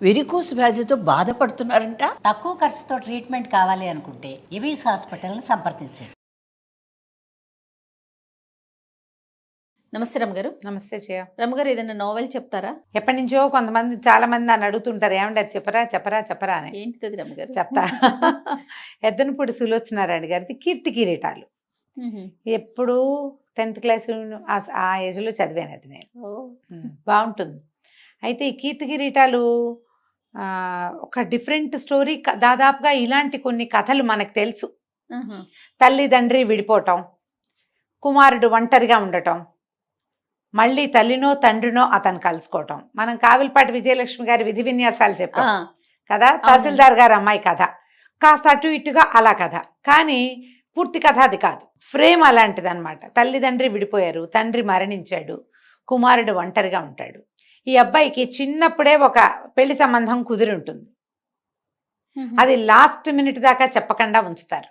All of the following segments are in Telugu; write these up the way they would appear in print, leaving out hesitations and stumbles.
వెరికోస్ వ్యాధితో బాధపడుతున్నారంట. తక్కువ ఖర్చుతో ట్రీట్మెంట్ కావాలి అనుకుంటే ఎవిస్ హాస్పిటల్ని సంప్రదించండి. నమస్తే రమ్మగారు. నమస్తే జయ. రమ్మగారు, ఏదైనా నోవెల్ చెప్తారా? ఎప్పటి నుంచో కొంతమంది చాలా మంది నన్ను అడుగుతుంటారు, ఏమంటే అది చెప్పరా అని. ఏంటిది రమ్మగారు? చెప్తా. ఎద్దనపూడి సులోచనారాయణ గారిది కీర్తి కిరీటాలు. ఎప్పుడు 10th క్లాస్ ఆ ఏజ్లో చదివాను అది నేను. బాగుంటుంది. అయితే ఈ కీర్తి కిరీటాలు ఒక డిఫరెంట్ స్టోరీ. దాదాపుగా ఇలాంటి కొన్ని కథలు మనకు తెలుసు. తల్లిదండ్రి విడిపోవటం, కుమారుడు ఒంటరిగా ఉండటం, మళ్ళీ తల్లినో తండ్రినో అతను కలుసుకోవటం. మనం కావిలపాటి విజయలక్ష్మి గారి విధి విన్యాసాలు చెప్పాం కదా, తహసీల్దార్ గారి అమ్మాయి కథ, కాస్త అటు ఇటుగా అలా కథ. కానీ పూర్తి కథ అది కాదు, ఫ్రేమ్ అలాంటిది అనమాట. తల్లిదండ్రి విడిపోయారు, తండ్రి మరణించాడు, కుమారుడు ఒంటరిగా ఉంటాడు. ఈ అబ్బాయికి చిన్నప్పుడే ఒక పెళ్లి సంబంధం కుదిరి ఉంటుంది. అది లాస్ట్ మినిట్ దాకా చెప్పకుండా ఉంచుతారు.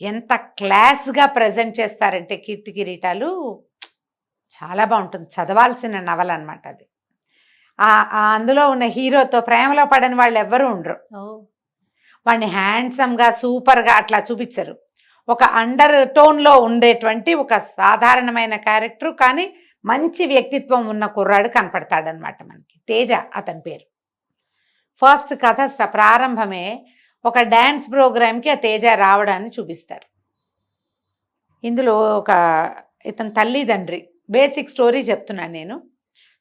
ఎంత క్లాస్గా ప్రజెంట్ చేస్తారంటే కీర్తి కిరీటాలు చాలా బాగుంటుంది. చదవాల్సిన నవల అనమాట అది. అందులో ఉన్న హీరోతో ప్రేమలో పడని వాళ్ళు ఎవ్వరూ ఉండరు. వాడిని హ్యాండ్సమ్గా సూపర్గా అట్లా చూపించరు. ఒక అండర్ టోన్లో ఉండేటువంటి ఒక సాధారణమైన క్యారెక్టర్, కానీ మంచి వ్యక్తిత్వం ఉన్న కుర్రాడు కనపడతాడనమాట మనకి. తేజ అతని పేరు. ఫస్ట్ కథ ప్రారంభమే ఒక డ్యాన్స్ ప్రోగ్రామ్కి ఆ తేజ రావడాన్ని చూపిస్తారు. ఇందులో ఒక ఇతని తల్లిదండ్రి, బేసిక్ స్టోరీ చెప్తున్నాను నేను.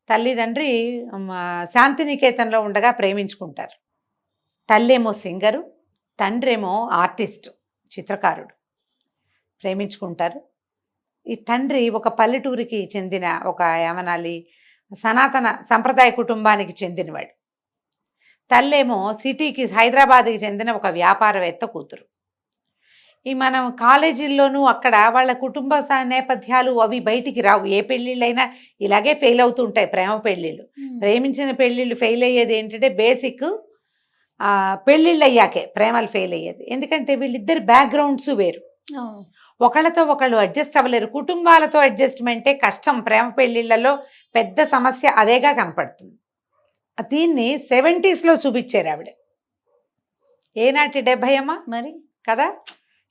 తల్లిదండ్రి శాంతినికేతన్లో ఉండగా ప్రేమించుకుంటారు. తల్లేమో సింగరు, తండ్రేమో ఆర్టిస్ట్, చిత్రకారుడు. ప్రేమించుకుంటారు. ఈ తండ్రి ఒక పల్లెటూరికి చెందిన ఒక ఏమనాలి సనాతన సంప్రదాయ కుటుంబానికి చెందినవాడు. తల్లేమో సిటీకి హైదరాబాద్కి చెందిన ఒక వ్యాపారవేత్త కూతురు. ఈ మనం కాలేజీల్లోనూ అక్కడ వాళ్ళ కుటుంబ నేపథ్యాలు అవి బయటికి రావు. ఏ పెళ్ళిళ్ళైనా ఇలాగే ఫెయిల్ అవుతూ ఉంటాయి. ప్రేమ పెళ్ళిళ్ళు, ప్రేమించిన పెళ్ళిళ్ళు ఫెయిల్ అయ్యేది ఏంటంటే బేసిక్ పెళ్ళిళ్ళు అయ్యాకే ప్రేమలు ఫెయిల్ అయ్యేది. ఎందుకంటే వీళ్ళిద్దరి బ్యాక్గ్రౌండ్స్ వేరు, ఒకళ్ళతో ఒకళ్ళు అడ్జస్ట్ అవ్వలేరు. కుటుంబాలతో అడ్జస్ట్మెంటే కష్టం. ప్రేమ పెళ్ళిళ్ళలో పెద్ద సమస్య అదేగా కనపడుతుంది. దీన్ని 70s చూపించారు ఆవిడ. ఏనాటి 70 అమ్మా మరి కదా.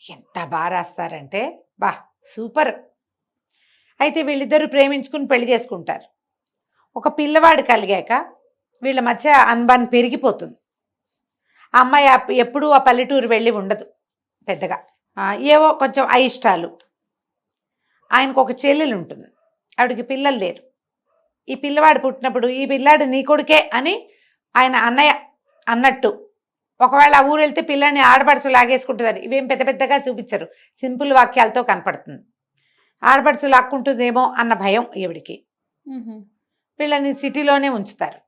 ఎంత బాగా రాస్తారంటే బా సూపర్. అయితే వీళ్ళిద్దరూ ప్రేమించుకుని పెళ్లి చేసుకుంటారు. ఒక పిల్లవాడు కలిగాక వీళ్ళ మధ్య అనుబంధం పెరిగిపోతుంది. ఆ అమ్మాయి ఎప్పుడూ ఆ పల్లెటూరు వెళ్ళి ఉండదు పెద్దగా. ఏవో కొంచెం అయిష్టాలు. ఆయనకు ఒక చెల్లెలు ఉంటుంది, ఆవిడకి పిల్లలు లేరు. ఈ పిల్లవాడు పుట్టినప్పుడు ఈ పిల్లాడు నీ కొడుకే అని ఆయన అన్నయ్య అన్నట్టు. ఒకవేళ ఆ ఊరు వెళ్తే పిల్లని ఆడపడుచు లాగేసుకుంటుందని ఇవేం పెద్ద పెద్దగా చూపించరు, సింపుల్ వాక్యాలతో కనపడుతుంది. ఆడపడుచు లాక్కుంటుందేమో అన్న భయం ఈవిడికి. పిల్లని సిటీలోనే ఉంచుతారు.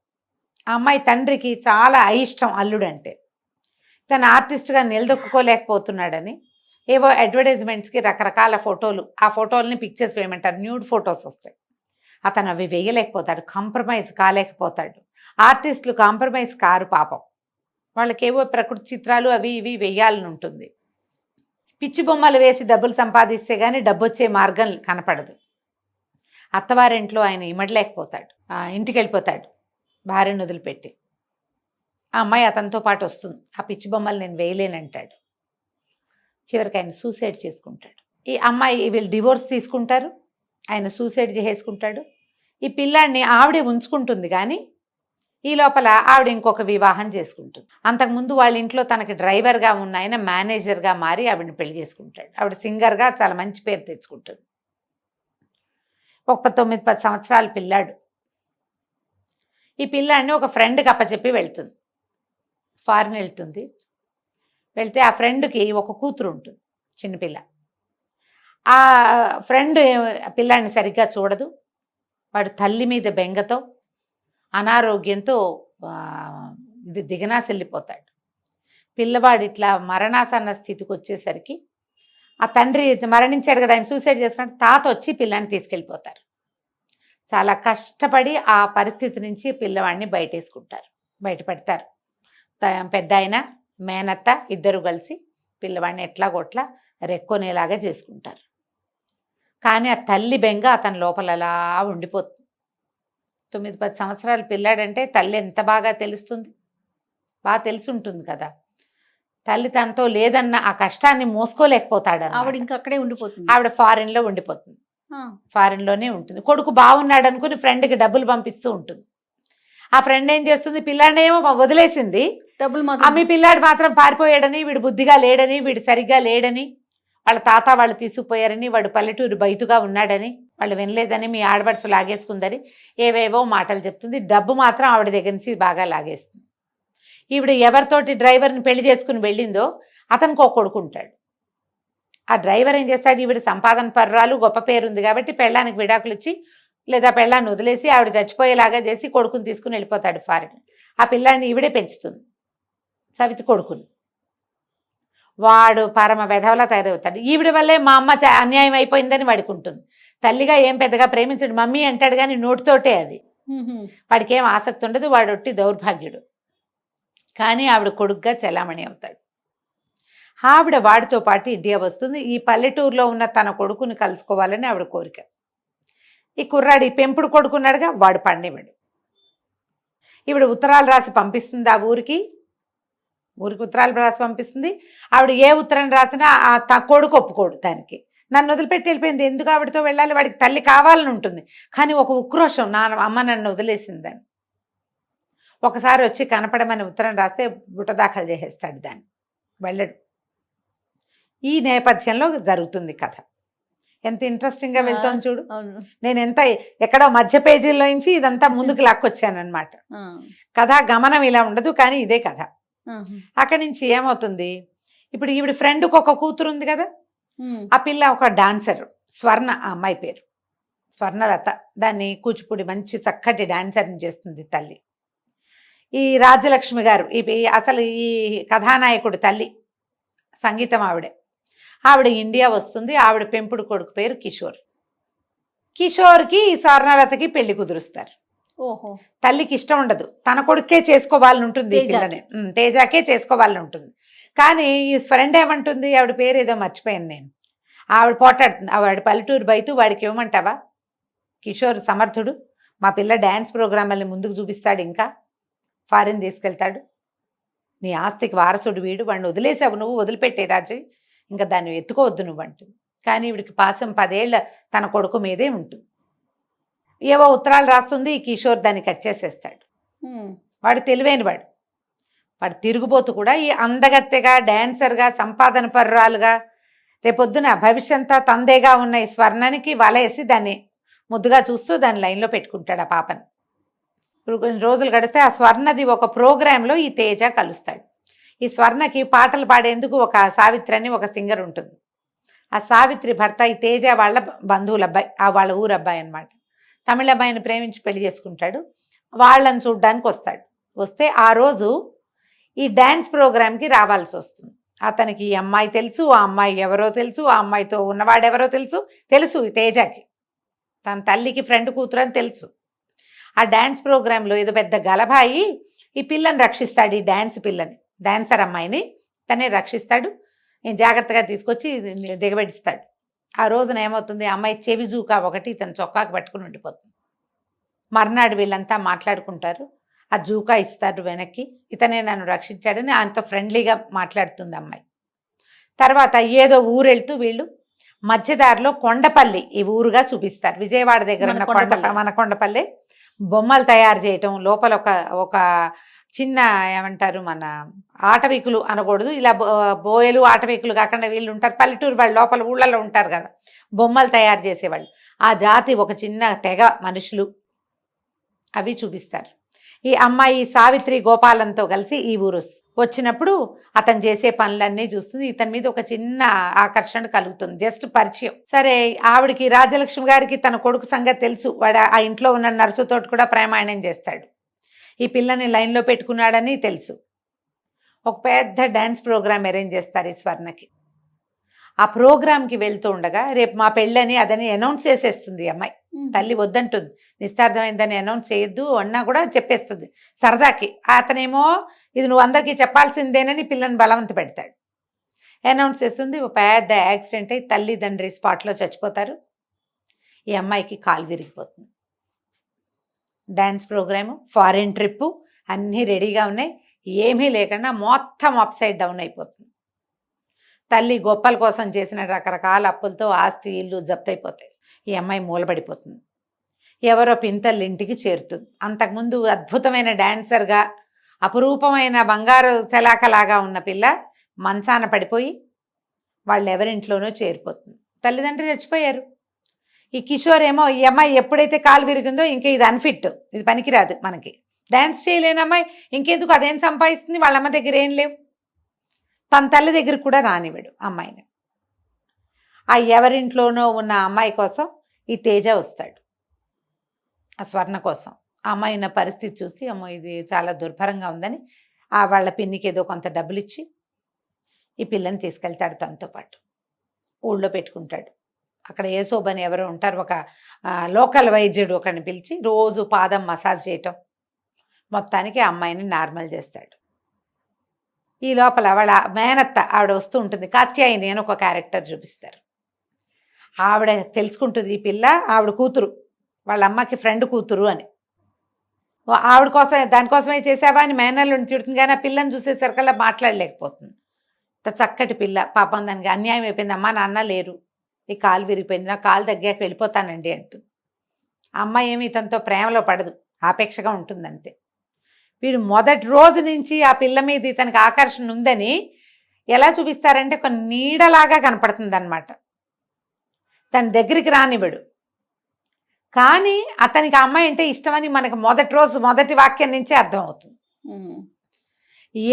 ఆ అమ్మాయి తండ్రికి చాలా అయిష్టం అల్లుడంటే. తను ఆర్టిస్ట్గా నిలదొక్కుకోలేకపోతున్నాడని ఏవో అడ్వర్టైజ్మెంట్స్కి రకరకాల ఫోటోలు, ఆ ఫోటోలని పిక్చర్స్ వేయమంటారు, న్యూడ్ ఫొటోస్ వస్తాయి. అతను అవి వేయలేకపోతాడు, కాంప్రమైజ్ కాలేకపోతాడు. ఆర్టిస్టులు కాంప్రమైజ్ కారు పాపం. వాళ్ళకేవో ప్రకృతి చిత్రాలు అవి ఇవి వేయాలని ఉంటుంది. పిచ్చి బొమ్మలు వేసి డబ్బులు సంపాదిస్తే కానీ డబ్బు వచ్చే మార్గం కనపడదు. అత్తవారింట్లో ఆయన ఇమడలేకపోతాడు, ఇంటికి వెళ్ళిపోతాడు భార్యను వదిలిపెట్టి. ఆ అమ్మాయి అతనితో పాటు వస్తుంది. ఆ పిచ్చి బొమ్మలు నేను వేయలేనంటాడు. చివరికి ఆయన సూసైడ్ చేసుకుంటాడు. ఈ అమ్మాయి వీళ్ళు డివోర్స్ తీసుకుంటారు, ఆయన సూసైడ్ చేసుకుంటాడు. ఈ పిల్లాడిని ఆవిడే ఉంచుకుంటుంది, కానీ ఈ లోపల ఆవిడ ఇంకొక వివాహం చేసుకుంటుంది. అంతకుముందు వాళ్ళ ఇంట్లో తనకి డ్రైవర్గా ఉన్న ఆయన మేనేజర్గా మారి ఆవిడని పెళ్లి చేసుకుంటాడు. ఆవిడ సింగర్గా చాలా మంచి పేరు తెచ్చుకుంటుంది. ఒక 9-10 సంవత్సరాల పిల్లాడు. ఈ పిల్లాడిని ఒక ఫ్రెండ్కి అప్పచెప్పి వెళ్తుంది. ఫారిన్ వెళ్తుంది. వెళ్తే ఆ ఫ్రెండ్కి ఒక కూతురు ఉంటుంది, చిన్నపిల్ల. ఆ ఫ్రెండ్ పిల్లాడిని సరిగ్గా చూడదు. వాడు తల్లి మీద బెంగతో అనారోగ్యంతో దిగనాసెళ్ళిపోతాడు. పిల్లవాడు ఇట్లా మరణాసన్న స్థితికి వచ్చేసరికి ఆ తండ్రి మరణించాడు కదా, ఆయన సూసైడ్ చేసుకుంటే తాత వచ్చి పిల్లాన్ని తీసుకెళ్ళిపోతారు. చాలా కష్టపడి ఆ పరిస్థితి నుంచి పిల్లవాడిని బయటపెడతారు. పెద్ద ఆయన మేనత్త ఇద్దరు కలిసి పిల్లవాడిని ఎట్లాగొట్లా రెక్కొనేలాగా చేసుకుంటారు. కానీ ఆ తల్లి బెంగ అతని లోపల అలా ఉండిపోతుంది. 9-10 సంవత్సరాల పిల్లాడంటే తల్లి ఎంత బాగా తెలుస్తుంది. బాగా తెలిసి ఉంటుంది కదా. తల్లి తనతో లేదన్న ఆ కష్టాన్ని మోసుకోలేకపోతాడు. ఆవిడ ఇంకా అక్కడే ఉండిపోతుంది. ఆవిడ ఫారిన్ లో ఉండిపోతుంది. ఫారిన్ లోనే ఉంటుంది. కొడుకు బాగున్నాడు అనుకుని ఫ్రెండ్కి డబ్బులు పంపిస్తూ ఉంటుంది. ఆ ఫ్రెండ్ ఏం చేస్తుంది, పిల్లాడినేమో వదిలేసింది, డబ్బులు మీ పిల్లాడు మాత్రం పారిపోయాడని, వీడు బుద్ధిగా లేడని, వీడు సరిగ్గా లేడని, వాళ్ళ తాత వాళ్ళు తీసుకుపోయారని, వాడు పల్లెటూరు బయటుగా ఉన్నాడని, వాళ్ళు వినలేదని, మీ ఆడబడుచు లాగేసుకుందని ఏవేవో మాటలు చెప్తుంది. డబ్బు మాత్రం ఆవిడ దగ్గర నుంచి బాగా లాగేస్తుంది. ఈవిడ ఎవరితోటి డ్రైవర్ని పెళ్లి చేసుకుని వెళ్ళిందో అతనికి ఒక కొడుకు ఉంటాడు. ఆ డ్రైవర్ ఏం చేస్తాడు, ఈవిడ సంపాదన పర్రాలు, గొప్ప పేరుంది కాబట్టి పెళ్ళానికి విడాకులు ఇచ్చి లేదా పెళ్ళాన్ని వదిలేసి ఆవిడ చచ్చిపోయేలాగా చేసి కొడుకుని తీసుకుని వెళ్ళిపోతాడు ఫారిన్. ఆ పిల్లాన్ని ఈవిడే పెంచుతుంది, సవితి కొడుకుని. వాడు పరమ వెధవలా తయారవుతాడు. ఈవిడ వల్లే మా అమ్మ అన్యాయం అయిపోయిందని వాడికి ఉంటుంది. తల్లిగా ఏం పెద్దగా ప్రేమించడు, మమ్మీ అంటాడు కానీ నోటితోటే అది. వాడికి ఏం ఆసక్తి ఉండదు, వాడు ఒట్టి దౌర్భాగ్యుడు. కానీ ఆవిడ కొడుకుగా చెలామణి అవుతాడు. ఆవిడ వాడితో పాటు ఇండియా వస్తుంది. ఈ పల్లెటూరులో ఉన్న తన కొడుకుని కలుసుకోవాలని ఆవిడ కోరిక. ఈ కుర్రాడు, ఈ పెంపుడు కొడుకున్నాడుగా, వాడు పండివాడు. ఈవిడ ఉత్తరాలు రాసి పంపిస్తుంది ఆ ఊరికి ఉత్తరాలు రాసి పంపిస్తుంది. ఆవిడ ఏ ఉత్తరం రాసినా ఆ కొడుకు ఒప్పుకోడు దానికి. నన్ను వదిలిపెట్టి వెళ్ళిపోయింది, ఎందుకు ఆవిడతో వెళ్ళాలి, వాడికి తల్లి కావాలని ఉంటుంది. కానీ ఒక ఉక్రోషం, నా అమ్మ నన్ను వదిలేసిందని. ఒకసారి వచ్చి కనపడమని ఉత్తరం రాస్తే బుట్ట దాఖలు చేసేస్తాడు, దాన్ని వెళ్ళడు. ఈ నేపథ్యంలో జరుగుతుంది కథ. ఎంత ఇంట్రెస్టింగ్ గా వెళ్తాను చూడు. నేను ఎక్కడో మధ్య పేజీల్లో నుంచి ఇదంతా ముందుకు లాక్కొచ్చానమాట. కథ గమనం ఇలా ఉండదు, కానీ ఇదే కథ. అక్కడి నుంచి ఏమవుతుంది, ఇప్పుడు ఈవిడ ఫ్రెండ్కి ఒక కూతురు ఉంది కదా, ఆ పిల్ల ఒక డాన్సర్, స్వర్ణ, ఆ అమ్మాయి పేరు స్వర్ణలత. దాన్ని కూచిపూడి మంచి చక్కటి డాన్సర్ని చేస్తుంది తల్లి. ఈ రాజ్యలక్ష్మి గారు అసలు ఈ కథానాయకుడు తల్లి, సంగీతం ఆవిడ ఇండియా వస్తుంది. ఆవిడ పెంపుడు కొడుకు పేరు కిషోర్. కిషోర్కి ఈ స్వర్ణలతకి పెళ్లి కుదురుస్తారు. ఓహో. తల్లికి ఇష్టం ఉండదు, తన కొడుకే చేసుకోవాలని ఉంటుంది, తేజాకే చేసుకోవాలని ఉంటుంది. కానీ ఈ ఫ్రెండ్ ఏమంటుంది, ఆవిడ పేరు ఏదో మర్చిపోయాను నేను, ఆవిడ పోటాడుతుంది. ఆవిడ పల్లెటూరు బయట వాడికి ఇవ్వమంటావా, కిషోర్ సమర్థుడు, మా పిల్ల డ్యాన్స్ ప్రోగ్రాంలని ముందుకు చూపిస్తాడు, ఇంకా ఫారిన్ తీసుకెళ్తాడు, నీ ఆస్తికి వారసుడు వీడు, వాడిని వదిలేసావు నువ్వు, వదిలిపెట్టే రాజు, ఇంకా దాన్ని ఎత్తుకోవద్దు నువ్వు అంటుంది. కానీ వీడికి పాసం 10 ఏళ్ళ తన కొడుకు మీదే ఉంటుంది. ఏవో ఉత్తరాలు రాస్తుంది, ఈ కిషోర్ దాన్ని కట్ చేసేస్తాడు. వాడు తెలివైన వాడు తిరుగుబోతు కూడా. ఈ అందగత్తెగా, డాన్సర్గా, సంపాదన పర్రాలుగా, రేపొద్దున భవిష్యంతా తందేగా ఉన్న ఈ స్వర్ణానికి వలేసి దాన్ని ముద్దుగా చూస్తూ దాన్ని లైన్లో పెట్టుకుంటాడు ఆ పాపని. కొన్ని రోజులు గడిస్తే ఆ స్వర్ణది ఒక ప్రోగ్రాంలో ఈ తేజ కలుస్తాడు. ఈ స్వర్ణకి పాటలు పాడేందుకు ఒక సావిత్రి అని ఒక సింగర్ ఉంటుంది. ఆ సావిత్రి భర్త ఈ తేజ వాళ్ళ బంధువుల అబ్బాయి, వాళ్ళ ఊరు అబ్బాయి అనమాట. తమిళ అబ్బాయిని ప్రేమించి పెళ్లి చేసుకుంటాడు. వాళ్ళని చూడ్డానికి వస్తే ఆ రోజు ఈ డ్యాన్స్ ప్రోగ్రాంకి రావాల్సి వస్తుంది. అతనికి ఈ అమ్మాయి తెలుసు, ఆ అమ్మాయి ఎవరో తెలుసు, ఆ అమ్మాయితో ఉన్నవాడెవరో తెలుసు ఈ తేజకి, తన తల్లికి ఫ్రెండ్ కూతురు అని తెలుసు. ఆ డ్యాన్స్ ప్రోగ్రాంలో ఏదో పెద్ద గలభాయి ఈ పిల్లని రక్షిస్తాడు, ఈ డాన్సర్ అమ్మాయిని తనే రక్షిస్తాడు. నేను జాగ్రత్తగా తీసుకొచ్చి దిగబెట్టిస్తాడు. ఆ రోజున ఏమవుతుంది, అమ్మాయి చెవి జూకా ఒకటి ఇతను చొక్కాకి పట్టుకుని ఉండిపోతుంది. మర్నాడు వీళ్ళంతా మాట్లాడుకుంటారు, ఆ జూకా ఇస్తారు వెనక్కి, ఇతనే నన్ను రక్షించాడని ఆయనతో ఫ్రెండ్లీగా మాట్లాడుతుంది అమ్మాయి. తర్వాత ఏదో ఊరెళ్తూ వీళ్ళు మధ్యదారిలో కొండపల్లి ఈ ఊరుగా చూపిస్తారు. విజయవాడ దగ్గర ఉన్న మనకొండపల్లి బొమ్మలు తయారు చేయటం, లోపల ఒక చిన్న ఏమంటారు, మన ఆటవికులు అనకూడదు, ఇలా బోయలు ఆటవికులు కాకుండా వీళ్ళు ఉంటారు, పల్లెటూరు వాళ్ళు లోపల ఊళ్ళలో ఉంటారు కదా, బొమ్మలు తయారు చేసేవాళ్ళు. ఆ జాతి ఒక చిన్న తెగ మనుషులు, అవి చూపిస్తారు. ఈ అమ్మాయి సావిత్రి గోపాలంతో కలిసి ఈ ఊరు వచ్చినప్పుడు అతను చేసే పనులన్నీ చూస్తుంది. ఇతని మీద ఒక చిన్న ఆకర్షణ కలుగుతుంది, జస్ట్ పరిచయం. సరే, ఆవిడికి రాజలక్ష్మి గారికి తన కొడుకు సంగతి తెలుసు. వాడు ఆ ఇంట్లో ఉన్న నర్సుతోటి కూడా ప్రేమాయణం చేస్తాడు. ఈ పిల్లని లైన్లో పెట్టుకున్నాడని తెలుసు. ఒక పెద్ద డ్యాన్స్ ప్రోగ్రామ్ అరేంజ్ చేస్తారు ఈ స్వర్ణకి. ఆ ప్రోగ్రామ్కి వెళ్తూ ఉండగా రేపు మా పెళ్ళని అదని అనౌన్స్ చేసేస్తుంది అమ్మాయి. తల్లి వద్దంటుంది, నిస్తార్థమైందని అనౌన్స్ చేయొద్దు అన్నా కూడా చెప్పేస్తుంది సరదాకి. అతనేమో ఇది నువ్వు అందరికీ చెప్పాల్సిందేనని పిల్లని బలవంత పెడతాడు. అనౌన్స్ చేస్తుంది. ఒక పెద్ద యాక్సిడెంట్ అయ్యి తల్లిదండ్రి స్పాట్లో చచ్చిపోతారు. ఈ అమ్మాయికి కాలు విరిగిపోతుంది. డ్యాన్స్ ప్రోగ్రాము, ఫారిన్ ట్రిప్పు అన్నీ రెడీగా ఉన్నాయి. ఏమీ లేకుండా మొత్తం అప్సైడ్ డౌన్ అయిపోతుంది. తల్లి గొప్పల కోసం చేసిన రకరకాల అప్పులతో ఆస్తి ఇల్లు జప్తయిపోతాయి. ఈ అమ్మాయి మూలబడిపోతుంది. ఎవరో పింతల్లి ఇంటికి చేరుతుంది. అంతకుముందు అద్భుతమైన డాన్సర్గా అపురూపమైన బంగారు తెలాకలాగా ఉన్న పిల్ల మంచాన పడిపోయి వాళ్ళు ఎవరింట్లోనో చేరిపోతుంది. తల్లిదండ్రులు చచ్చిపోయారు. ఈ కిషోర్ ఏమో ఈ అమ్మాయి ఎప్పుడైతే కాలు విరిగిందో ఇంక ఇది అన్ఫిట్, ఇది పనికిరాదు, మనకి డ్యాన్స్ చేయలేని అమ్మాయి ఇంకెందుకు అదేం సంపాదిస్తుంది, వాళ్ళ అమ్మ దగ్గర ఏం లేవు, తన తల్లి దగ్గర కూడా రానివ్వడు అమ్మాయిని. ఆ ఎవరింట్లోనో ఉన్న అమ్మాయి కోసం ఈ తేజ వస్తాడు, ఆ స్వర్ణ కోసం. ఆ అమ్మాయి ఉన్న పరిస్థితి చూసి అమ్మో ఇది చాలా దుర్భరంగా ఉందని వాళ్ళ పిన్నికి ఏదో కొంత డబ్బులు ఇచ్చి ఈ పిల్లని తీసుకెళ్తాడు తనతో పాటు. ఊళ్ళో పెట్టుకుంటాడు. అక్కడ ఏసోబని ఎవరో ఉంటారు, ఒక లోకల్ వైద్యుడు ఒకరిని పిలిచి రోజు పాదం మసాజ్ చేయటం, మొత్తానికి ఆ అమ్మాయిని నార్మల్ చేస్తాడు. ఈ లోపల వాళ్ళ మేనత్త ఆవిడ వస్తూ ఉంటుంది, కాత్యాయిని అని ఒక క్యారెక్టర్ చూపిస్తారు. ఆవిడ తెలుసుకుంటుంది ఈ పిల్ల ఆవిడ కూతురు, వాళ్ళ అమ్మకి ఫ్రెండ్ కూతురు అని. ఆవిడ కోసం దానికోసమే చేసావా అని మేనల్ని తిడుతుంది, కానీ ఆ పిల్లని చూసేసరికల్లా మాట్లాడలేకపోతుంది. చక్కటి పిల్ల, పాపం దానికి అన్యాయం అయిపోయింది, అమ్మ నాన్న లేరు, ఈ కాలు విరిగిపోయింది, నా కాలు తగ్గాక వెళ్ళిపోతానండి అంటుంది. ఆ అమ్మాయి ఏమి ఇతనితో ప్రేమలో పడదు, ఆపేక్షగా ఉంటుంది అంతే. వీడు మొదటి రోజు నుంచి ఆ పిల్ల మీద ఇతనికి ఆకర్షణ ఉందని ఎలా చూపిస్తారంటే ఒక నీడలాగా కనపడుతుంది అనమాట. తన దగ్గరికి రానివ్వడు, కానీ అతనికి ఆ అమ్మాయి అంటే ఇష్టమని మనకు మొదటి రోజు మొదటి వాక్యం నుంచే అర్థమవుతుంది.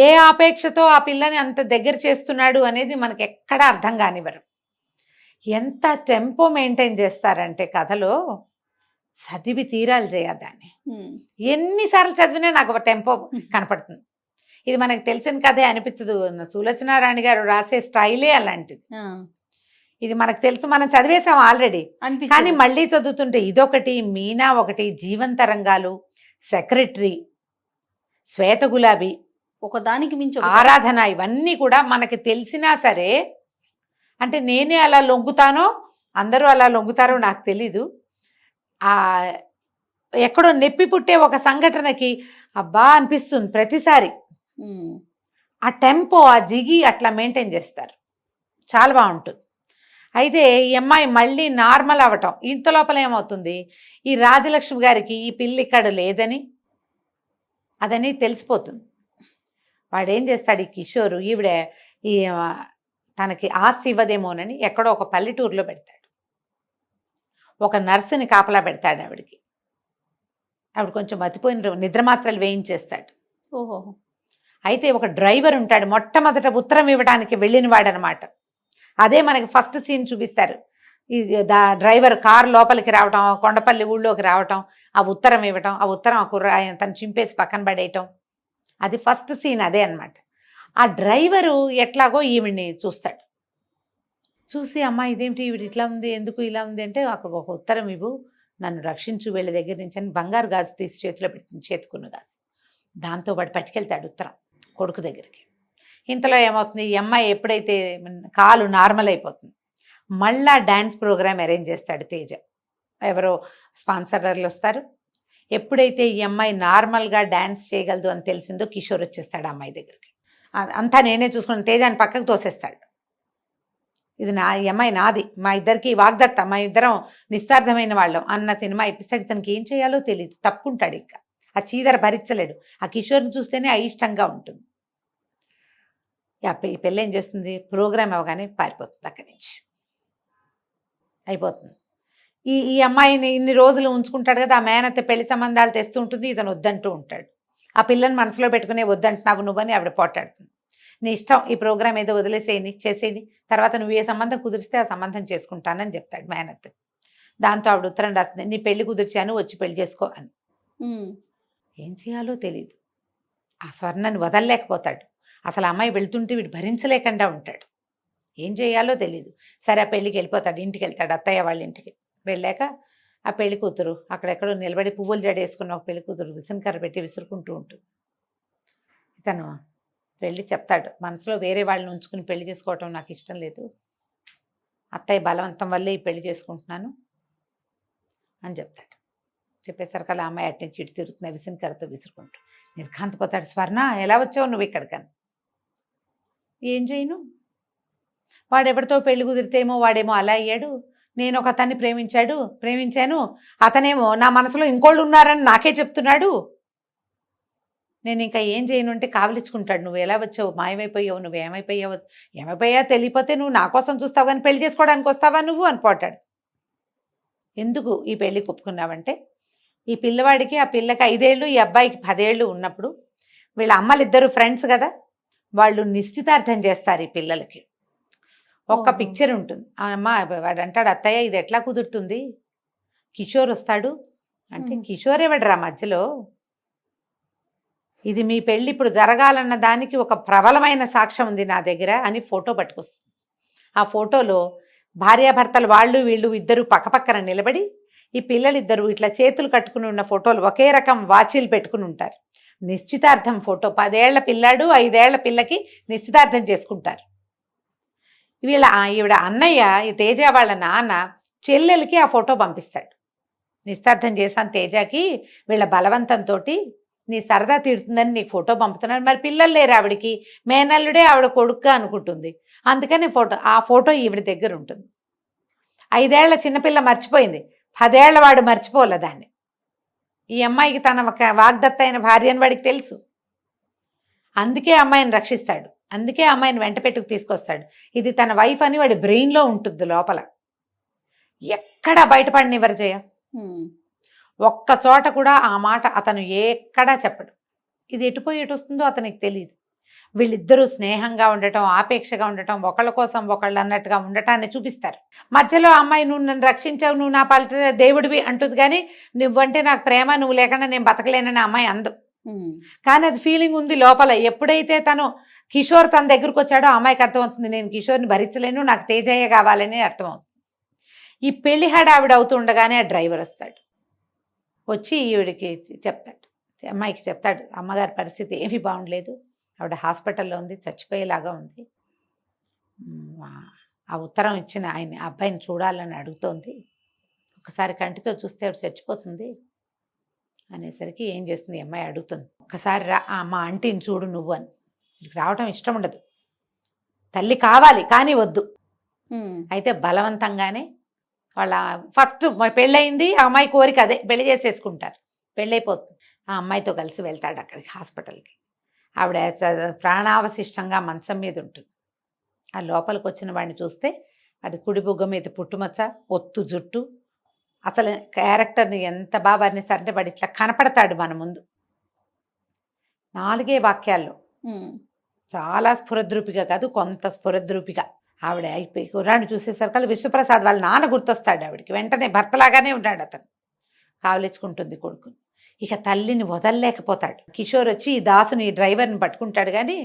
ఏ ఆపేక్షతో ఆ పిల్లని అంత దగ్గర చేస్తున్నాడు అనేది మనకి ఎక్కడా అర్థం కానివ్వరు. ఎంత టెంపో మెయింటైన్ చేస్తారంటే కథలో చదివి తీరాలి చేయదాన్ని. ఎన్నిసార్లు చదివినా నాకు ఒక టెంపో కనపడుతుంది. ఇది మనకు తెలిసిన కథే అనిపించదు, సులోచనారాణి గారు రాసే స్టైలే అలాంటిది. ఇది మనకు తెలుసు, మనం చదివేసాం ఆల్రెడీ, కానీ మళ్ళీ చదువుతుంటే ఇదొకటి, మీనా ఒకటి, జీవంతరంగాలు, సెక్రటరీ, శ్వేత గులాబీ, ఒకదానికి మించి ఆరాధన, ఇవన్నీ కూడా మనకి తెలిసినా సరే, అంటే నేనే అలా లొంగుతానో అందరూ అలా లొంగుతారో నాకు తెలీదు. ఎక్కడో నొప్పి పుట్టే ఒక సంఘటనకి అబ్బా అనిపిస్తుంది ప్రతిసారి. ఆ టెంపో, ఆ జిగి అట్లా మెయింటైన్ చేస్తారు, చాలా బాగుంటుంది. అయితే ఈ అమ్మాయి మళ్ళీ నార్మల్ అవ్వటం, ఇంత లోపల ఏమవుతుంది, ఈ రాజలక్ష్మి గారికి ఈ పిల్లి ఇక్కడ లేదని అదని తెలిసిపోతుంది. వాడేం చేస్తాడు ఈ కిషోరు, ఈవిడ ఈ తనకి ఆస్తి ఇవ్వదేమోనని ఎక్కడో ఒక పల్లెటూరులో పెడతాడు. ఒక నర్సుని కాపలా పెడతాడు ఆవిడకి. ఆవిడ కొంచెం మతిపోయిన నిద్రమాత్రలు వేయించేస్తాడు. ఓహో. అయితే ఒక డ్రైవర్ ఉంటాడు, మొట్టమొదట ఉత్తరం ఇవ్వడానికి వెళ్ళిన వాడనమాట. అదే మనకి ఫస్ట్ సీన్ చూపిస్తారు. ఈ డ్రైవర్ కారు లోపలికి రావటం, కొండపల్లి ఊళ్ళోకి రావటం, ఆ ఉత్తరం ఇవ్వటం, ఆ ఉత్తరం తను చింపేసి పక్కన పడేయటం, అది ఫస్ట్ సీన్ అదే అనమాట. ఆ డ్రైవరు ఎట్లాగో ఈవిడ్ని చూస్తాడు. చూసి అమ్మ ఇదేమిటి ఈవిడ ఇట్లా ఉంది, ఎందుకు ఇలా ఉంది అంటే, అక్కడ ఒక ఉత్తరం ఇవ్వు, నన్ను రక్షించు వీళ్ళ దగ్గర నుంచి అని బంగారు గాజు తీసి చేతిలో పెట్టి, చేతుకున్న గాజు దాంతో పాటు పట్టుకెళ్తాడు ఉత్తరం కొడుకు దగ్గరికి. ఇంతలో ఏమవుతుంది, ఈ అమ్మాయి ఎప్పుడైతే కాలు నార్మల్ అయిపోతుంది, మళ్ళా డ్యాన్స్ ప్రోగ్రామ్ అరేంజ్ చేస్తాడు తేజ. ఎవరో స్పాన్సర్లు వస్తారు. ఎప్పుడైతే ఈ అమ్మాయి నార్మల్గా డ్యాన్స్ చేయగలదు అని తెలిసిందో కిషోర్ వచ్చేస్తాడు ఆ అమ్మాయి దగ్గరికి. అంతా నేనే చూసుకుని తేజాన్ని పక్కకు తోసేస్తాడు. ఇది ఈ అమ్మాయి నాది, మా ఇద్దరికి వాగ్దత్త, మా ఇద్దరం నిస్తార్థమైన వాళ్ళం అన్న సినిమా ఇప్పిస్తాడు. తనకి ఏం చేయాలో తెలియదు, తప్పుకుంటాడు. ఇంకా ఆ చీదర భరించలేడు. ఆ కిషోర్ని చూస్తేనే అయిష్టంగా ఉంటుంది. ఈ పిల్ల ఏం చేస్తుంది, ప్రోగ్రామ్ అవగానే పారిపోతుంది అక్కడి నుంచి, అయిపోతుంది. ఈ అమ్మాయిని ఇన్ని రోజులు ఉంచుకుంటాడు కదా, ఆ మేనత్త పెళ్లి సంబంధాలు తెస్తూ ఉంటుంది, ఇతను వద్దంటూ ఉంటాడు. ఆ పిల్లని మనసులో పెట్టుకునే వద్దంటున్నావు నువ్వని ఆవిడ పోటాడుతుంది. నీ ఇష్టం, ఈ ప్రోగ్రామ్ ఏదో వదిలేసేయని, చేసేయని, తర్వాత నువ్వు ఏ సంబంధం కుదిరిస్తే ఆ సంబంధం చేసుకుంటానని చెప్తాడు మేనత్త. దాంతో ఆవిడ ఉత్తరం రాస్తుంది, నీ పెళ్లి కుదిర్చాను, వచ్చి పెళ్లి చేసుకో అని. ఏం చేయాలో తెలియదు. ఆ స్వర్ణని వదలలేకపోతాడు. అసలు అమ్మాయి వెళ్తుంటే వీడు భరించలేకుండా ఉంటాడు. ఏం చేయాలో తెలీదు. సరే ఆ పెళ్ళికి వెళ్ళిపోతాడు, ఇంటికి వెళ్తాడు అత్తయ్య వాళ్ళ ఇంటికి. వెళ్ళాక ఆ పెళ్లి కూతురు అక్కడెక్కడో నిలబడి పువ్వులు జడేసుకున్న ఒక పెళ్లి కూతురు విసనకర్ర పెట్టి విసురుకుంటూ ఉంటుంది. ఇతను వెళ్ళి చెప్తాడు, మనసులో వేరే వాళ్ళని ఉంచుకుని పెళ్లి చేసుకోవటం నాకు ఇష్టం లేదు, అత్తయ్య బలవంతం వల్లే ఈ పెళ్లి చేసుకుంటున్నాను అని చెప్తాడు. చెప్పేసరికి అలా అమ్మాయి అటు నుంచి ఇటు తిరుగుతున్న విసనకర్రతో విసురుకుంటూ, నిర్ఘాంతపోతాడు. స్వర్ణ ఎలా వచ్చావు నువ్వు ఇక్కడికని. ఏం చేయను, వాడెవరితో పెళ్లి కుదిరితేమో వాడేమో అలా అయ్యాడు, నేను ఒక అతన్ని ప్రేమించాను, అతనేమో నా మనసులో ఇంకోళ్ళు ఉన్నారని నాకే చెప్తున్నాడు, నేను ఇంకా ఏం చేయను అంటే కావలించుకుంటాడు. నువ్వు ఎలా వచ్చావు, మాయమైపోయావు, నువ్వు ఏమైపోయా తెలియపోతే నువ్వు నా కోసం చూస్తావు కానీ పెళ్లి చేసుకోవడానికి వస్తావా నువ్వు అని పోటాడు. ఎందుకు ఈ పెళ్లికి ఒప్పుకున్నావంటే, ఈ పిల్లవాడికి ఆ పిల్లకి 5 ఏళ్ళు, ఈ అబ్బాయికి 10 ఏళ్ళు ఉన్నప్పుడు వీళ్ళ అమ్మలిద్దరు ఫ్రెండ్స్ కదా, వాళ్ళు నిశ్చితార్థం చేస్తారు ఈ పిల్లలకి. ఒక్క పిక్చర్ ఉంటుంది. ఆ అమ్మ వాడు అంటాడు, అత్తయ్య ఇది ఎట్లా కుదురుతుంది, కిషోర్ వస్తాడు అంటే, కిషోర్ ఎవడరా మధ్యలో, ఇది మీ పెళ్ళి ఇప్పుడు జరగాలన్న దానికి ఒక ప్రబలమైన సాక్ష్యం ఉంది నా దగ్గర అని ఫోటో పట్టుకొస్తుంది. ఆ ఫోటోలో భార్యాభర్తలు వాళ్ళు వీళ్ళు ఇద్దరు పక్కపక్కన నిలబడి, ఈ పిల్లలిద్దరూ ఇట్లా చేతులు కట్టుకుని ఉన్న ఫోటోలు, ఒకే రకం వాచీలు పెట్టుకుని ఉంటారు. నిశ్చితార్థం ఫోటో, 10 ఏళ్ల పిల్లాడు 5 ఏళ్ల పిల్లకి నిశ్చితార్థం చేసుకుంటారు. ఈవిడ అన్నయ్య, ఈ తేజ వాళ్ళ నాన్న చెల్లెలకి ఆ ఫోటో పంపిస్తాడు. నిశ్చితార్థం చేశాను తేజకి, వీళ్ళ బలవంతంతో నీ సరదా తీరుతుందని నీకు ఫోటో పంపుతున్నాను. మరి పిల్లలు లేరు ఆవిడికి, మేనల్లుడే ఆవిడ కొడుకుగా అనుకుంటుంది, అందుకని ఆ ఫోటో ఈవిడ దగ్గర ఉంటుంది. 5 ఏళ్ల చిన్నపిల్ల మర్చిపోయింది, 10 ఏళ్ల వాడు మర్చిపోలే దాన్ని. ఈ అమ్మాయికి తన ఒక వాగ్దత్త అయిన భార్య అని వాడికి తెలుసు, అందుకే అమ్మాయిని రక్షిస్తాడు, అందుకే అమ్మాయిని వెంట పెట్టుకు తీసుకొస్తాడు. ఇది తన వైఫ్ అని వాడి బ్రెయిన్లో ఉంటుంది లోపల, ఎక్కడా బయటపడనివ్వరు జయ. ఒక్క చోట కూడా ఆ మాట అతను ఎక్కడా చెప్పడు. ఇది ఎటుపోయి ఎటు వస్తుందో అతనికి తెలియదు. వీళ్ళిద్దరూ స్నేహంగా ఉండటం, ఆపేక్షగా ఉండటం, ఒకళ్ళ కోసం ఒకళ్ళు అన్నట్టుగా ఉండటాన్ని చూపిస్తారు. మధ్యలో అమ్మాయి నువ్వు నన్ను రక్షించావు, నువ్వు నా పాలిట దేవుడివి అంటుంది, కానీ నువ్వంటే నాకు ప్రేమ, నువ్వు లేకుండా నేను బతకలేనని అమ్మాయి అందు. కానీ అది ఫీలింగ్ ఉంది లోపల. ఎప్పుడైతే తను కిషోర్ తన దగ్గరకు వచ్చాడో అమ్మాయికి అర్థమవుతుంది, నేను కిషోర్ని భరించలేను, నాకు తేజయ్య కావాలని అర్థమవుతుంది. ఈ పెళ్లి హడావిడ అవుతుండగానే ఆ డ్రైవర్ వస్తాడు, వచ్చి ఈవిడికి చెప్తాడు, అమ్మాయికి చెప్తాడు, అమ్మగారి పరిస్థితి ఏమీ బాగుండలేదు, ఆవిడ హాస్పిటల్లో ఉంది, చచ్చిపోయేలాగా ఉంది, ఆ ఉత్తరం ఇచ్చిన ఆయన అబ్బాయిని చూడాలని అడుగుతోంది, ఒకసారి కంటితో చూస్తే ఆవిడ చచ్చిపోతుంది అనేసరికి ఏం చేస్తుంది అమ్మాయి అడుగుతుంది, ఒకసారి రా మా ఆంటీని చూడు నువ్వు అని. రావటం ఇష్టం ఉండదు, తల్లి కావాలి కానీ వద్దు. అయితే బలవంతంగానే వాళ్ళ ఫస్ట్ పెళ్ళయింది, ఆ అమ్మాయి కోరిక అదే, పెళ్లి చేసేసుకుంటారు, పెళ్ళైపోతుంది. ఆ అమ్మాయితో కలిసి వెళ్తాడు అక్కడికి హాస్పిటల్కి. ఆవిడ ప్రాణావశిష్టంగా మంచం మీద ఉంటుంది. ఆ లోపలికి వచ్చిన వాడిని చూస్తే అది కుడి బుగ్గ మీద పుట్టుమచ్చ, ఒత్తు జుట్టు, అసలు క్యారెక్టర్ని ఎంత బాగా వర్ణిస్తారంటే వాడు ఇట్లా కనపడతాడు మన ముందు 4 వాక్యాల్లో. చాలా స్ఫురద్రూపిగా కాదు, కొంత స్ఫురద్రూపిగా. ఆవిడ అయిపోయి కుర్రాన్ని చూసేసరికి విశ్వప్రసాద్ వాళ్ళ నాన్న గుర్తొస్తాడు ఆవిడకి. వెంటనే భర్తలాగానే ఉంటాడు అతను, కావలించుకుంటుంది కొడుకుని. ఇక తల్లిని వదలలేకపోతాడు. కిషోర్ వచ్చి ఈ దాసుని డ్రైవర్ని పట్టుకుంటాడు, కానీ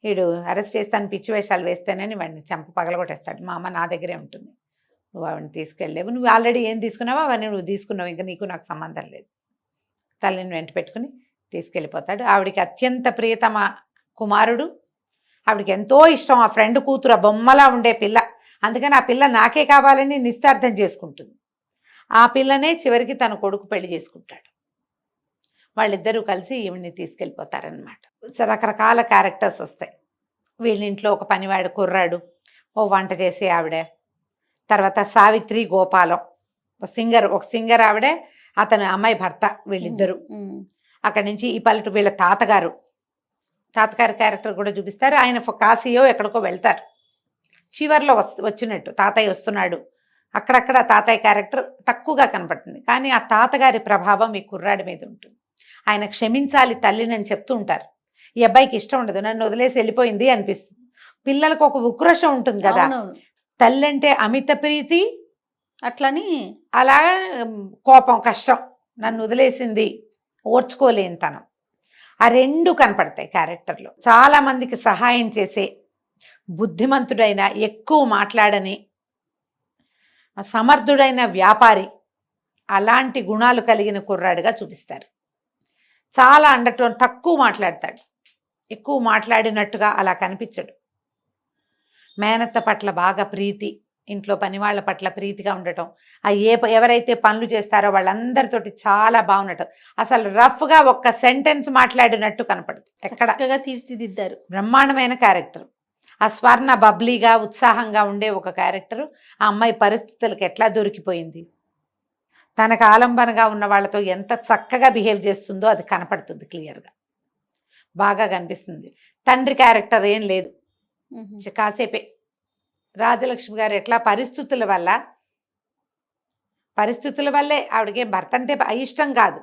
వీడు అరెస్ట్ చేస్తాను, పిచ్చి వేషాలు వేస్తేనని వాడిని చంప పగలగొట్టేస్తాడు. మా అమ్మ నా దగ్గరే ఉంటుంది, నువ్వు ఆవిడని తీసుకెళ్ళలేవు, నువ్వు ఆల్రెడీ ఏం తీసుకున్నావో అవన్నీ నువ్వు తీసుకున్నావు, ఇంకా నీకు నాకు సంబంధం లేదు. తల్లిని వెంట పెట్టుకుని తీసుకెళ్ళిపోతాడు. ఆవిడికి అత్యంత ప్రియతమ కుమారుడు, ఆవిడకి ఎంతో ఇష్టం ఆ ఫ్రెండ్ కూతురు, ఆ బొమ్మలా ఉండే పిల్ల, అందుకని ఆ పిల్ల నాకే కావాలని నిశ్చార్థం చేసుకుంటుంది. ఆ పిల్లనే చివరికి తన కొడుకు పెళ్లి చేసుకుంటాడు. వాళ్ళిద్దరూ కలిసి ఈవిడ్ని తీసుకెళ్ళిపోతారనమాట. రకరకాల క్యారెక్టర్స్ వస్తాయి. వీళ్ళింట్లో ఒక పనివాడు కుర్రాడు, ఓ వంట చేసే ఆవిడ, తర్వాత సావిత్రి గోపాలం ఒక సింగర్ ఆవిడే, అతను అమ్మాయి భర్త, వీళ్ళిద్దరూ. అక్కడి నుంచి ఈ పల్లెటూరు వీళ్ళ తాతగారు క్యారెక్టర్ కూడా చూపిస్తారు. ఆయన కాశీయో ఎక్కడికో వెళ్తారు, చివర్లో వచ్చినట్టు తాతయ్య వస్తున్నాడు, అక్కడక్కడ తాతయ్య క్యారెక్టర్ తక్కువగా కనపడుతుంది, కానీ ఆ తాతగారి ప్రభావం ఈ కుర్రాడి మీద ఉంటుంది. ఆయన క్షమించాలి తల్లిని అని చెప్తూ ఉంటారు. ఈ అబ్బాయికి ఇష్టం ఉండదు, నన్ను వదిలేసి వెళ్ళిపోయింది అనిపిస్తుంది. పిల్లలకు ఒక ఉక్రోషం ఉంటుంది కదా, తల్లి అంటే అమిత ప్రీతి, అట్లని అలా కోపం, కష్టం, నన్ను వదిలేసింది, ఓర్చుకోలేని తనం, ఆ 2 కనపడతాయి క్యారెక్టర్లో. చాలా మందికి సహాయం చేసే, బుద్ధిమంతుడైన, ఎక్కువ మాట్లాడని, సమర్థుడైన వ్యాపారి, అలాంటి గుణాలు కలిగిన కుర్రాడుగా చూపిస్తారు. చాలా అండర్టోన్, తక్కువ మాట్లాడతాడు, ఎక్కువ మాట్లాడినట్టుగా అలా కనిపించడు. మేనత్త పట్ల బాగా ప్రీతి, ఇంట్లో పని వాళ్ళ పట్ల ప్రీతిగా ఉండటం, ఎవరైతే పనులు చేస్తారో వాళ్ళందరితోటి చాలా బాగుండటం, అసలు రఫ్గా ఒక్క సెంటెన్స్ మాట్లాడినట్టు కనపడదు ఎక్కడ. చక్కగా తీర్చిదిద్దారు. బ్రహ్మాండమైన క్యారెక్టర్. ఆ స్వర్ణ బబ్లీగా ఉత్సాహంగా ఉండే ఒక క్యారెక్టరు. ఆ అమ్మాయి పరిస్థితులకు ఎట్లా దొరికిపోయింది, తనకు ఆలంబనగా ఉన్న వాళ్ళతో ఎంత చక్కగా బిహేవ్ చేస్తుందో అది కనపడుతుంది క్లియర్గా, బాగా కనిపిస్తుంది. తండ్రి క్యారెక్టర్ ఏం లేదు, కాసేపే. రాజలక్ష్మి గారు ఎట్లా పరిస్థితుల వల్లే ఆవిడకి భర్త అంటే అయిష్టం కాదు,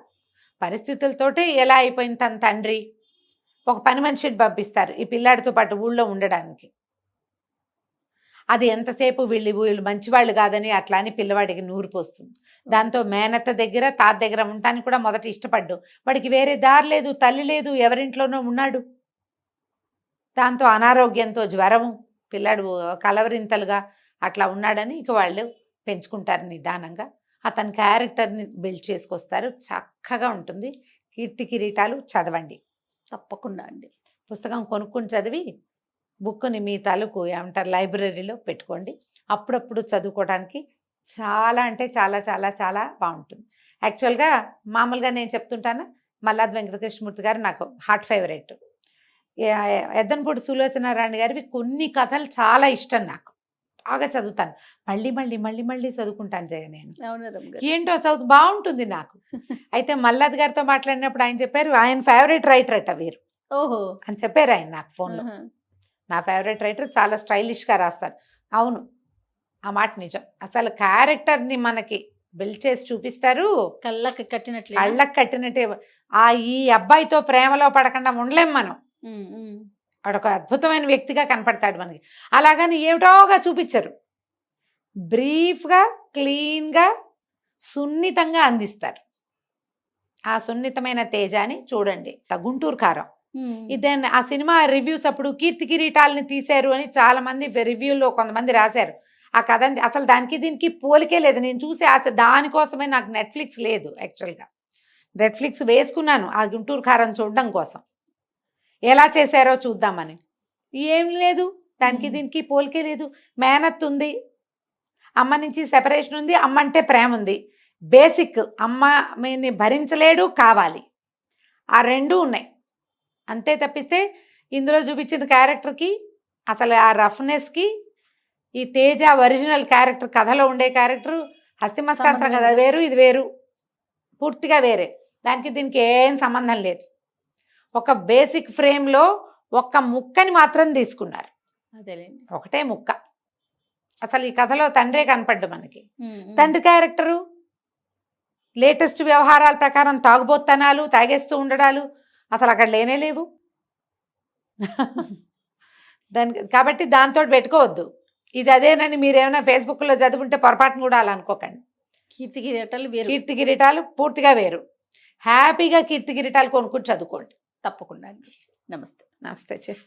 పరిస్థితులతోటే ఎలా అయిపోయింది. తన తండ్రి ఒక పని మనిషిని పంపిస్తారు ఈ పిల్లాడితో పాటు ఊళ్ళో ఉండడానికి. అది ఎంతసేపు వీళ్ళు మంచివాళ్ళు కాదని అట్లా అని పిల్లవాడికి నూరు పోస్తుంది. దాంతో మేనత్త దగ్గర తాత దగ్గర ఉండటానికి కూడా మొదట ఇష్టపడ్డు. వాడికి వేరే దారి లేదు, తల్లి లేదు, ఎవరింట్లోనో ఉన్నాడు. దాంతో అనారోగ్యంతో జ్వరము, పిల్లాడు కలవరింతలుగా అట్లా ఉన్నాడని ఇక వాళ్ళు పెంచుకుంటారు నిదానంగా. అతని క్యారెక్టర్ని బిల్డ్ చేసుకొస్తారు, చక్కగా ఉంటుంది. కీర్తి కిరీటాలు చదవండి తప్పకుండా అండి. పుస్తకం కొనుక్కుని చదివి బుక్ని మీ తాలూకు ఏమంటారు లైబ్రరీలో పెట్టుకోండి. అప్పుడప్పుడు చదువుకోవడానికి చాలా అంటే చాలా చాలా చాలా బాగుంటుంది. యాక్చువల్గా మామూలుగా నేను చెప్తుంటాను, మల్లాది వెంకటకృష్ణమూర్తి గారు నాకు హార్ట్ ఫేవరెట్. ఎద్దనపూడి సులోచనారాణి గారివి కొన్ని కథలు చాలా ఇష్టం, నాకు బాగా చదువుతాను. మళ్ళీ మళ్ళీ మళ్ళీ మళ్ళీ చదువుకుంటాను జయ నేను. ఏంటో చదువు బాగుంటుంది నాకు. అయితే మల్లాది గారితో మాట్లాడినప్పుడు ఆయన చెప్పారు ఆయన ఫేవరెట్ రైటర్ అట వీరు. ఓహో అని చెప్పారు ఆయన నాకు ఫోన్లో. నా ఫేవరెట్ రైటర్, చాలా స్టైలిష్గా రాస్తారు. అవును, ఆ మాట నిజం. అసలు క్యారెక్టర్ని మనకి బిల్డ్ చేసి చూపిస్తారు, కళ్ళకి కట్టినట్లు. కళ్ళకి కట్టినట్టే. ఈ అబ్బాయితో ప్రేమలో పడకుండా ఉండలేం మనం. వాడు ఒక అద్భుతమైన వ్యక్తిగా కనపడతాడు మనకి. అలాగని ఏమిటోగా చూపించరు, బ్రీఫ్గా క్లీన్గా సున్నితంగా అందిస్తారు. ఆ సున్నితమైన తేజాన్ని చూడండి. గుంటూరు కారం. ఇదే ఆ సినిమా రివ్యూస్ అప్పుడు కీర్తి కిరీటాలని తీశారు అని చాలా మంది రివ్యూలో కొంతమంది రాశారు. ఆ కథ అసలు దానికి దీనికి పోలికే లేదు. నేను చూసి దానికోసమే నాకు నెట్ఫ్లిక్స్ లేదు. యాక్చువల్గా నెట్ఫ్లిక్స్ వేసుకున్నాను ఆ గుంటూరు కారం చూడడం కోసం, ఎలా చేశారో చూద్దామని. ఏం లేదు, దానికి దీనికి పోలికే లేదు. మేనత్ ఉంది, అమ్మ నుంచి సెపరేషన్ ఉంది, అమ్మ అంటే ప్రేమ ఉంది. బేసిక్ అమ్మని భరించలేడు, కావాలి, ఆ రెండూ ఉన్నాయి. అంతే తప్పిస్తే ఇందులో చూపించిన క్యారెక్టర్కి అసలు ఆ రఫ్నెస్కి ఈ తేజ ఒరిజినల్ క్యారెక్టర్, కథలో ఉండే క్యారెక్టర్ హస్తిమస్కాంతరం కథ వేరు, ఇది వేరు, పూర్తిగా వేరే. దానికి దీనికి ఏం సంబంధం లేదు. ఒక బేసిక్ ఫ్రేమ్లో ఒక్క ముక్కని మాత్రం తీసుకున్నారు, అదేలేండి, ఒకటే ముక్క. అసలు ఈ కథలో తండ్రే కనపడ్డు మనకి. తండ్రి క్యారెక్టరు లేటెస్ట్ వ్యవహారాల ప్రకారం తాగుబోత్తనాలు, తాగేస్తూ ఉండడాలు అసలు అక్కడ లేనే లేవు. కాబట్టి దాంతో పెట్టుకోవద్దు. ఇది అదేనని మీరేమైనా ఫేస్బుక్లో చదువుంటే పొరపాటును కూడా అలా అనుకోకండి. కీర్తి కిరీటాలు వేరు, కీర్తి కిరీటాలు పూర్తిగా వేరు. హ్యాపీగా కీర్తి కిరీటాలు కొనుక్కుని చదువుకోండి తప్పకుండా అండి. నమస్తే. నమస్తే చెఫ్.